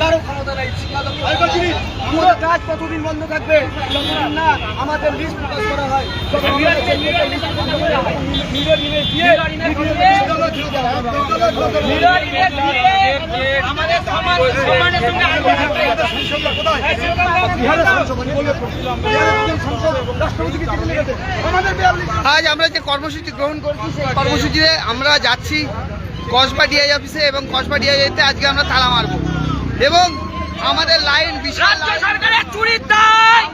কারো ক্ষমতা নাই। আমাদের কাজ কতদিন বন্ধ থাকবে? যতদিন না আমাদের লিস্ট প্রকাশ করা হয়। আজ আমরা যে কর্মসূচি গ্রহণ করছি সেই কর্মসূচিতে আমরা যাচ্ছি কসবা ডিআই অফিসে এবং কসবা ডিআইতে আজকে আমরা তালা মারব এবং আমাদের লাইন বিশাল। সরকারের চুরির দায়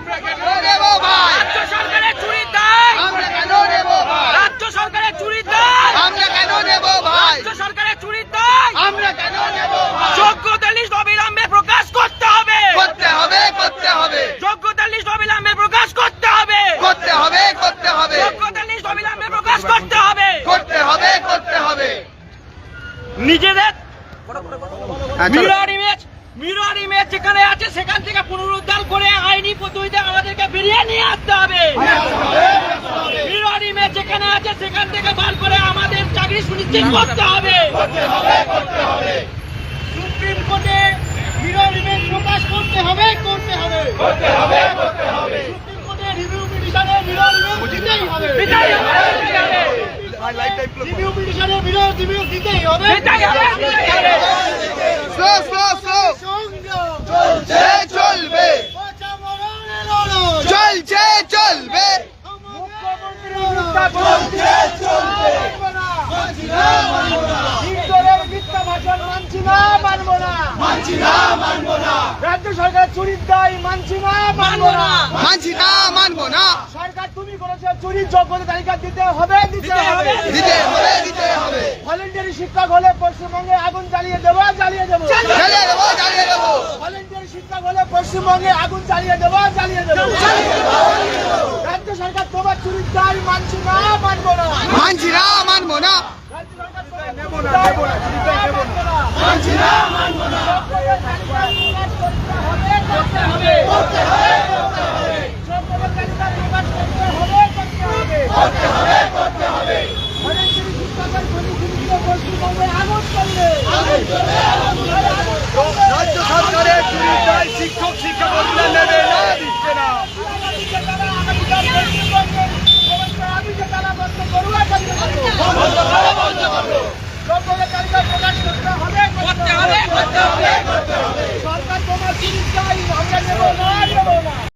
রাজ্য সরকারের চুরির দায় আমরা কেন নেব ভাই? রাজ্য সরকারের চুরির দায় আমরা কেন নেব ভাই? রাজ্য সরকারের চুরির দায় আমরা কেন নেব ভাই? যোগ্যতা লিস্ট অবিলম্বে প্রকাশ করতে হবে করতে হবে করতে হবে যোগ্যতা লিস্ট অবিলম্বে প্রকাশ করতে হবে করতে হবে করতে হবে যোগ্যতা লিস্ট অবিলম্বে প্রকাশ করতে হবে করতে হবে করতে হবে। নিজেদের হ্যাঁ, চলো। মিরর ইমেজ যেখানে আছে সেখান থেকে পুনরুদ্ধার করে আইনি পদ্ধতিতে আমাদেরকে বেরিয়ে নিয়ে আসতে হবে। মিরর ইমেজ যেখানে আছে সেখান থেকে বার করে আমাদের চাকরি সুনিশ্চিত করতে হবে। সুপ্রিম কোর্টে মিরর ইমেজ প্রকাশ করতে হবে সুপ্রিম কোর্টে রিভিউ পিটিশনে মিরর ইমেজ দিতেই হবে রিভিউ পিটিশনে মিরর রিভিউ দিতেই হবে চলছে চলবে চলছে চলবে রাজ্য সরকার চুরির দায় মানছি না, মানবো না। মানছি না, মানবো না। সরকার তুমি করেছো চুরির যোগ্যতা তালিকা দিতে হবে দিতে হবে দিতে হবে। ভলেন্টারি শিক্ষক হলে পশ্চিমবঙ্গে আগুন জ্বালিয়ে দেবো জ্বালিয়ে দেবো জ্বালিয়ে দেবো। ভলেন্টারি শিক্ষক হলে পশ্চিমবঙ্গে আগুন জ্বালিয়ে দেবো রাজ্য সরকার তোমার চুরির দায় মানছি না, মানবো না। মানছি না, মানবো না। রাজ্য সরকার তোমার চুরির দায় মানছি না, মানবো না। যোগ্যতা তালিকা প্রকাশ করতে হবে যোগ্যতা তালিকা প্রকাশ করতে হবে ভলেন্টারি শিক্ষকের পশ্চিমবঙ্গে আগুন চলবে